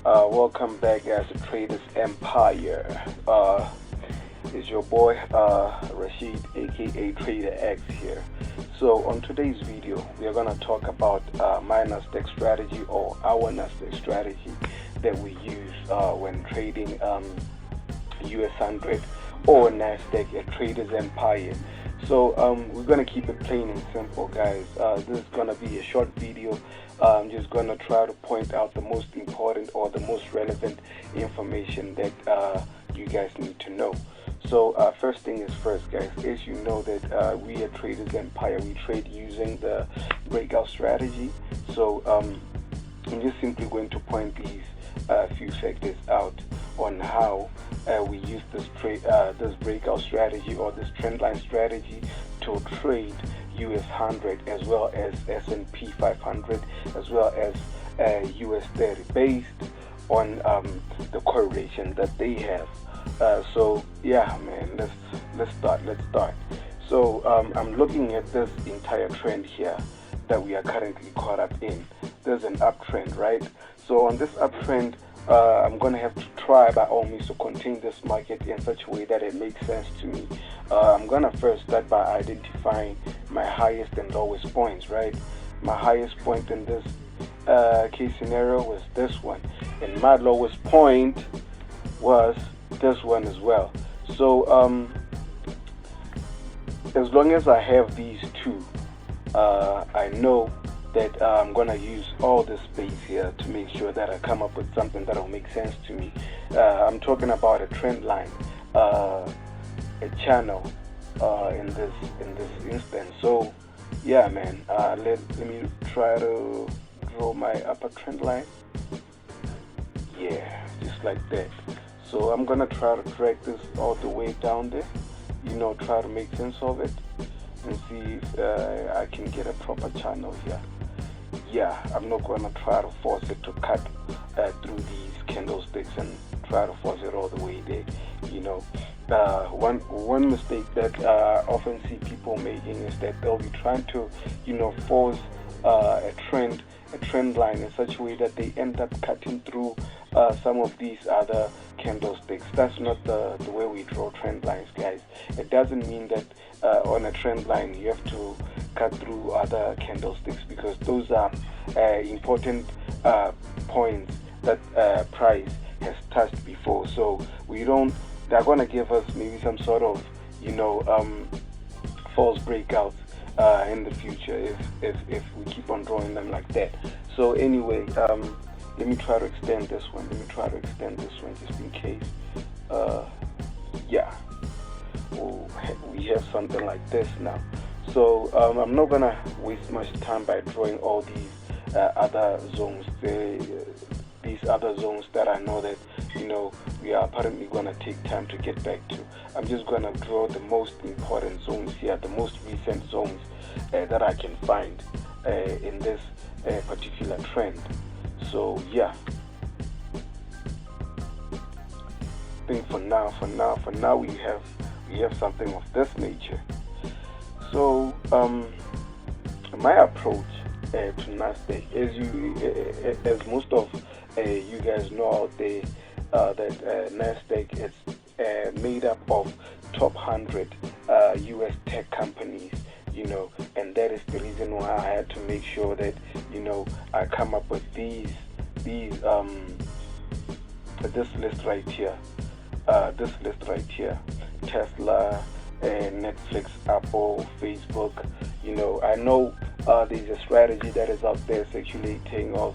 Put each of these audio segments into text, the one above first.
Welcome back, guys, to Traders Empire. It's your boy Rashid, aka Trader X here. So on today's video, we are gonna talk about my Nasdaq strategy, or our Nasdaq strategy that we use when trading US 100 or Nasdaq at Traders Empire. So we're gonna keep it plain and simple, guys. This is gonna be a short video. I'm just gonna try to point out the most important or the most relevant information that you guys need to know. So first thing is first, guys. As you know that we at Traders Empire, we trade using the breakout strategy. So I'm just simply going to point these few factors out on how we use this breakout strategy or this trendline strategy to trade US 100 as well as S&P 500 as well as US 30 based on the correlation that they have. So yeah, man, let's start. So I'm looking at this entire trend here that we are currently caught up in. There's an uptrend, right? So on this uptrend, I'm going to have to try by all means to contain this market in such a way that it makes sense to me. I'm going to first start by identifying my highest and lowest points, right? My highest point in this case scenario was this one, and my lowest point was this one as well. So as long as I have these two, I know that I'm gonna use all this space here to make sure that I come up with something that'll make sense to me. I'm talking about a trend line, a channel in this instance. So yeah, man, let me try to draw my upper trend line. Yeah, just like that. So I'm gonna try to drag this all the way down there, try to make sense of it and see if I can get a proper channel here. Yeah, I'm not gonna try to force it to cut through these candlesticks and try to force it all the way there. One mistake that I often see people making is that they'll be trying to force a trend line in such a way that they end up cutting through some of these other candlesticks. That's not the way we draw trend lines, guys. It doesn't mean that on a trend line you have to cut through other candlesticks, because those are important points that price has touched before. So they're gonna give us maybe some sort of false breakouts in the future if we keep on drawing them like that. So anyway, let me try to extend this one. Just in case. Yeah, we have something like this now. So I'm not gonna waste much time by drawing all these other zones. These other zones that I know that we are apparently gonna take time to get back to. I'm just gonna draw the most important zones here, the most recent zones that I can find in this particular trend. So yeah, I think for now we have something of this nature. So my approach to Nasdaq, as most of you guys know out there, that Nasdaq is made up of top 100 US tech companies, and that is the reason why I had to make sure that I come up with this list right here. Tesla, Netflix, Apple, Facebook. I know there's a strategy that is out there circulating of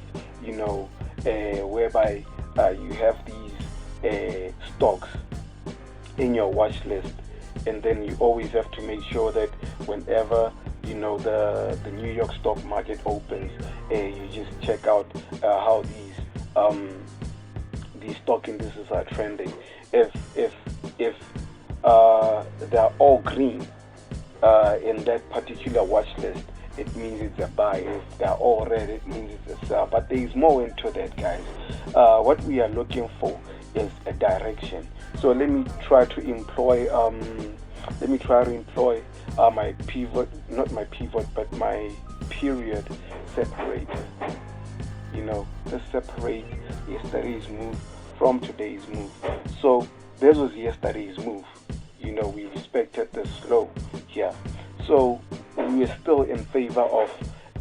whereby you have these stocks in your watch list, and then you always have to make sure that whenever the New York stock market opens, you just check out how these stock indices are trending. If they're all green in that particular watch list, it means it's a buy. If they're all red, it means it's a sell. But there is more into that, guys. What we are looking for is a direction. So let me try to employ my pivot, not my pivot, but my period separator. let's separate yesterday's move from today's move. So this was yesterday's move. We respected the slow here. So we were still in favor of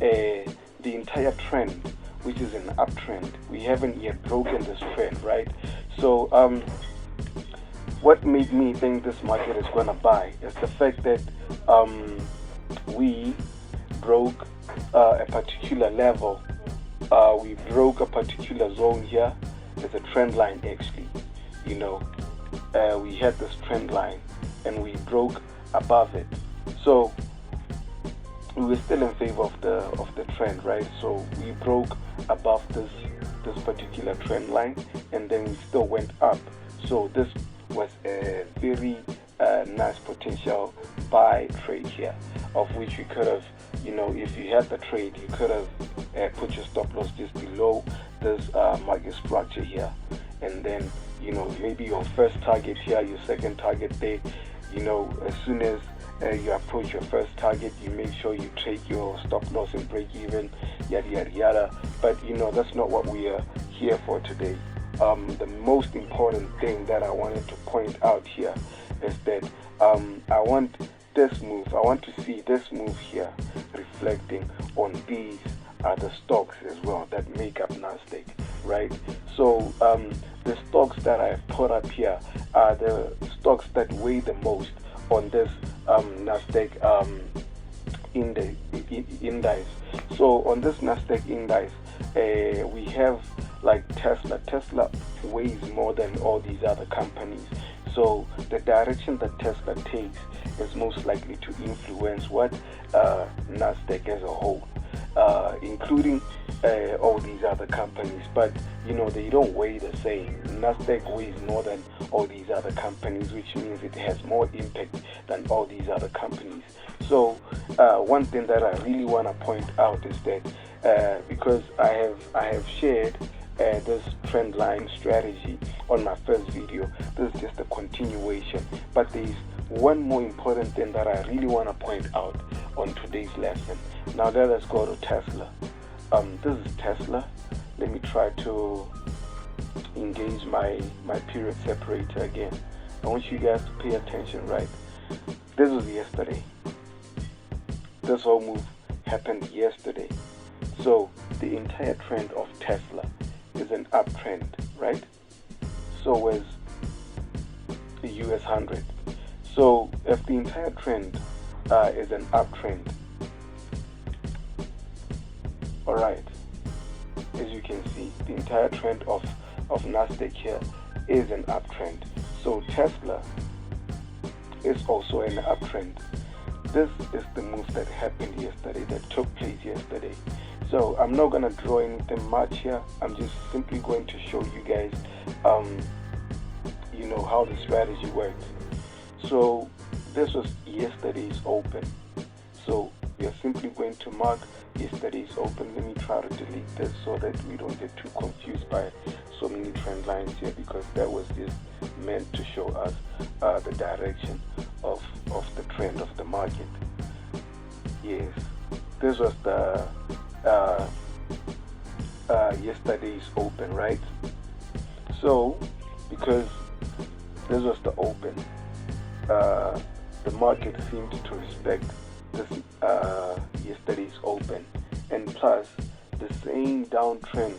the entire trend, which is an uptrend. We haven't yet broken this trend, right? So what made me think this market is going to buy is the fact that we broke a particular level. We broke a particular zone here. There's a trend line actually. We had this trend line and we broke above it. So we were still in favor of the trend, right? So we broke above this particular trend line, and then we still went up. So this was a very nice potential buy trade here, of which you could have, if you had the trade, you could have put your stop loss just below this market structure here, and then maybe your first target here, your second target there. As soon as you approach your first target, you make sure you take your stop loss and break even, yada yada yada. But that's not what we are here for today. The most important thing that I wanted to point out here is that I want to see this move here reflecting on these other stocks as well that make up Nasdaq, right? So the stocks that I've put up here are the stocks that weigh the most on this Nasdaq index. So on this Nasdaq index, we have like Tesla. Tesla weighs more than all these other companies. So the direction that Tesla takes is most likely to influence what Nasdaq as a whole, including all these other companies. But they don't weigh the same. Nasdaq weighs more than all these other companies, which means it has more impact than all these other companies. So one thing that I really want to point out is that because I have shared this trend line strategy on my first video, this is just a continuation. But there's one more important thing that I really want to point out on today's lesson. Now let us go to Tesla. This is Tesla. Let me try to engage my period separator again. I want you guys to pay attention, right? This was yesterday. This whole move happened yesterday. So the entire trend of Tesla is an uptrend, right? So is the US 100. So if the entire trend is an uptrend, alright, as you can see, the entire trend of Nasdaq here is an uptrend. So Tesla is also an uptrend. This is the move that happened yesterday, that took place yesterday. So I'm not going to draw anything much here. I'm just simply going to show you guys, how the strategy works. So this was yesterday's open. So we are simply going to mark yesterday's open. Let me try to delete this so that we don't get too confused by so many trend lines here, because that was just meant to show us the direction of the trend of the market. Yes, this was the yesterday's open, right? So because this was the open, the market seemed to respect this yesterday's open, and plus the same downtrend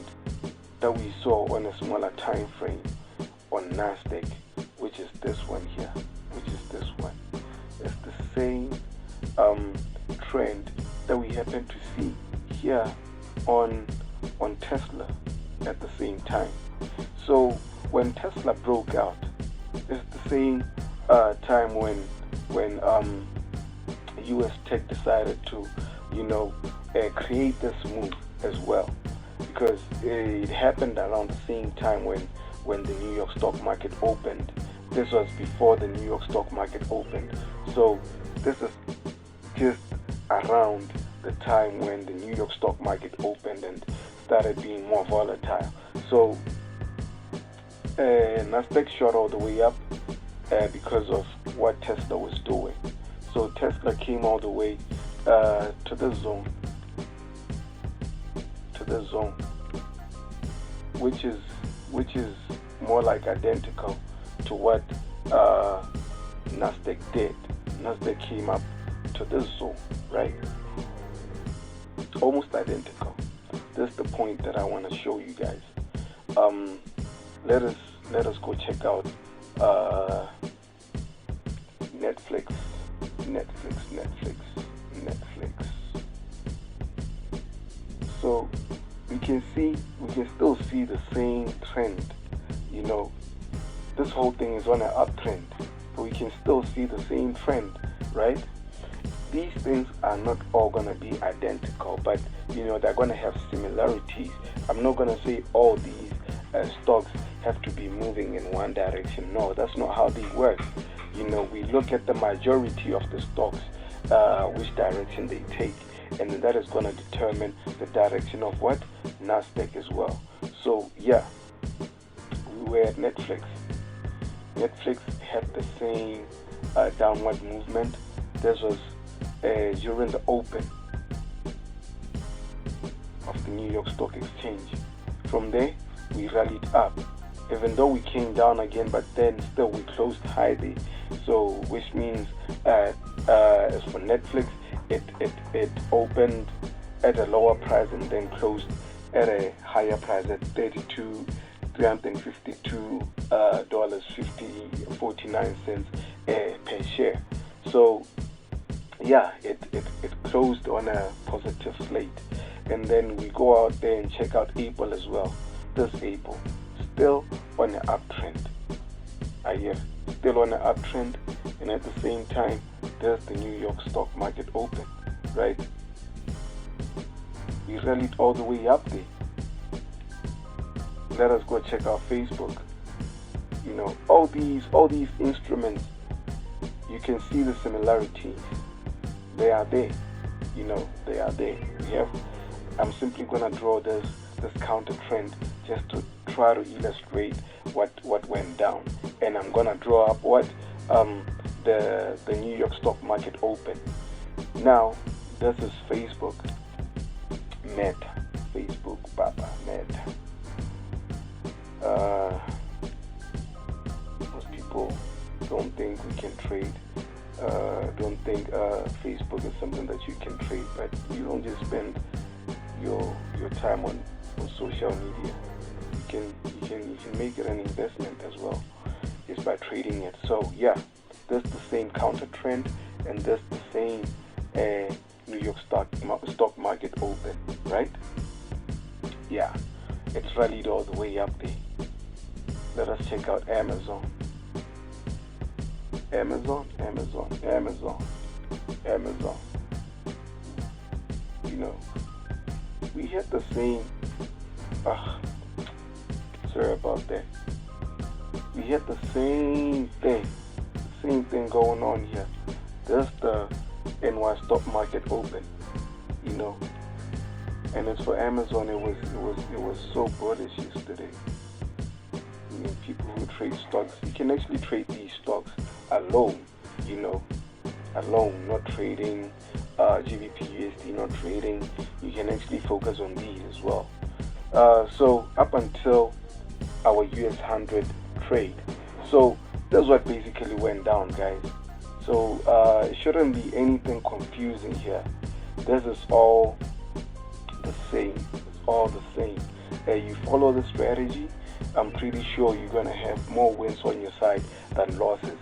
that we saw on a smaller time frame on Nasdaq, which is this one here, it's the same trend that we happen to see here on Tesla at the same time. So when Tesla broke out, it's the same time when US Tech decided to create this move as well, because it happened around the same time when the New York stock market opened. This was before the New York stock market opened. So this is just around the time when the New York stock market opened and started being more volatile. So Nasdaq shot all the way up because of what Tesla was doing. So Tesla came all the way to the zone, which is more like identical to what Nasdaq did. Nasdaq came up to this zone, right? Almost identical. That's the point that I want to show you guys. Let us go check out Netflix. So we can still see the same trend. You know, this whole thing is on an uptrend, but we can still see the same trend, right? These things are not all going to be identical, but you know, they're going to have similarities. I'm not going to say all these stocks have to be moving in one direction. No, that's not how they work. You know, we look at the majority of the stocks, which direction they take, and that is going to determine the direction of what? Nasdaq as well. So yeah, we were at Netflix. Netflix had the same downward movement. This was during the open of the New York Stock Exchange. From there, we rallied up, even though we came down again, but then still we closed high there. So, which means as for Netflix, it opened at a lower price and then closed at a higher price at $352.49 per share. So yeah, it closed on a positive slate. And then we go out there and check out Apple as well. This Apple still on an uptrend. Still on an uptrend, and at the same time there's the New York stock market open, right? We rallied all the way up there. Let us go check out Facebook. You know, all these instruments, you can see the similarities. They are there. You know, they are there. I'm simply gonna draw this counter trend just to try to illustrate what went down, and I'm gonna draw up what the New York stock market open. Now this is Facebook, Meta, Facebook, Papa, Meta. Most people don't think we can trade. Don't think Facebook is something that you can trade, but you don't just spend your time on social media. You can make it an investment as well, just by trading it. So yeah, that's the same counter trend, and that's the same New York stock market open, right? Yeah, it's rallied all the way up there. Let us check out Amazon. You know, we had the same. Sorry about that. We had the same thing going on here. There's the NY stock market open. You know, and as for Amazon, it was so bullish yesterday. I mean, people who trade stocks, you can actually trade these stocks alone, you know, alone, not trading GBP USD, not trading. You can actually focus on these as well. So up until our US 100 trade, so that's what basically went down, guys. So it shouldn't be anything confusing here. This is all the same. It's all the same. You follow the strategy, I'm pretty sure you're going to have more wins on your side than losses.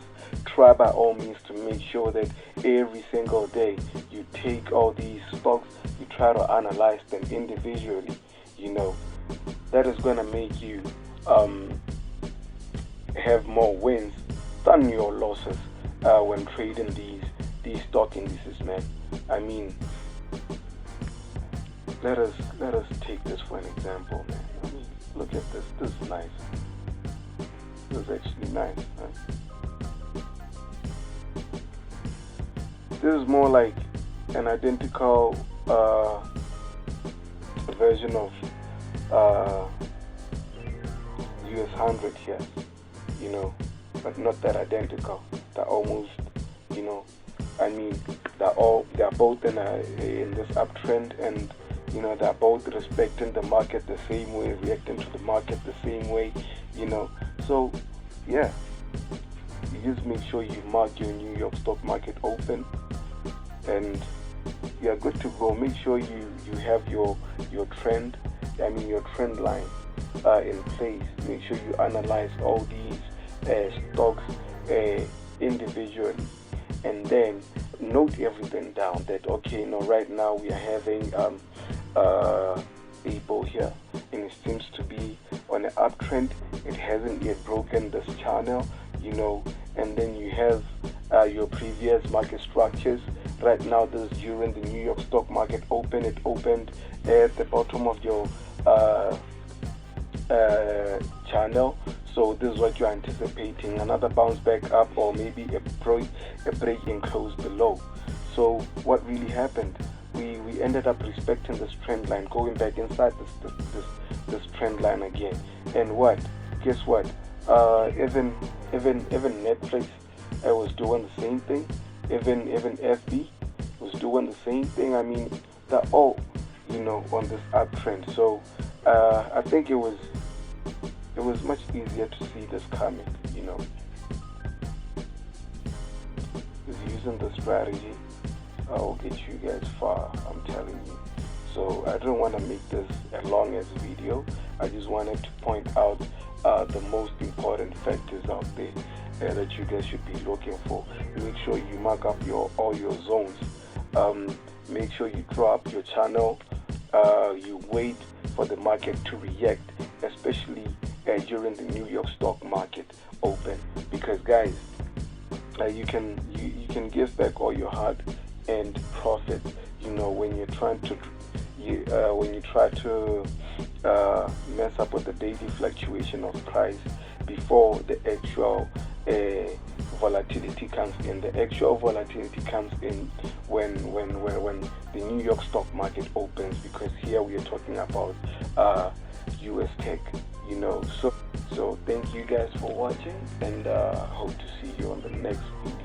Try by all means to make sure that every single day you take all these stocks, you try to analyze them individually. You know, that is going to make you have more wins than your losses when trading these stock indices, man. I mean, let us take this for an example, man. I mean, look at this. This is nice. This is actually nice, man. This is more like an identical version of US 100 here, you know, but not that identical. They're almost, you know, I mean, they're both in this uptrend, and You know, they're both respecting the market the same way, reacting to the market the same way, you know. So yeah, you just make sure you mark your New York stock market open, and you're good to go. Make sure you have your trend, your trend line in place. Make sure you analyze all these stocks individually, and then note everything down. That okay, right now we are having a bull here, and it seems to be on an uptrend. It hasn't yet broken this channel, and then you have your previous market structures. Right now, this is during the New York stock market open. It opened at the bottom of your channel. So this is what you're anticipating, another bounce back up, or maybe a break and close below. So what really happened? We ended up respecting this trend line, going back inside this trend line again. And what? Guess what? Even Netflix was doing the same thing. Even FB was doing the same thing. I mean, they're all on this uptrend. So I think it was much easier to see this coming. Just using the strategy will get you guys far, I'm telling you. So I don't want to make this a long as video. I just wanted to point out the most important factors out there that you guys should be looking for. Make sure you mark up all your zones. Make sure you draw up your channel. You wait for the market to react, especially during the New York stock market open, because guys, you can give back all your hard and profit when you're trying to when you try to mess up with the daily fluctuation of price before the actual volatility comes in. The actual volatility comes in when the New York stock market opens, because here we are talking about US tech. So thank you guys for watching, and hope to see you on the next video.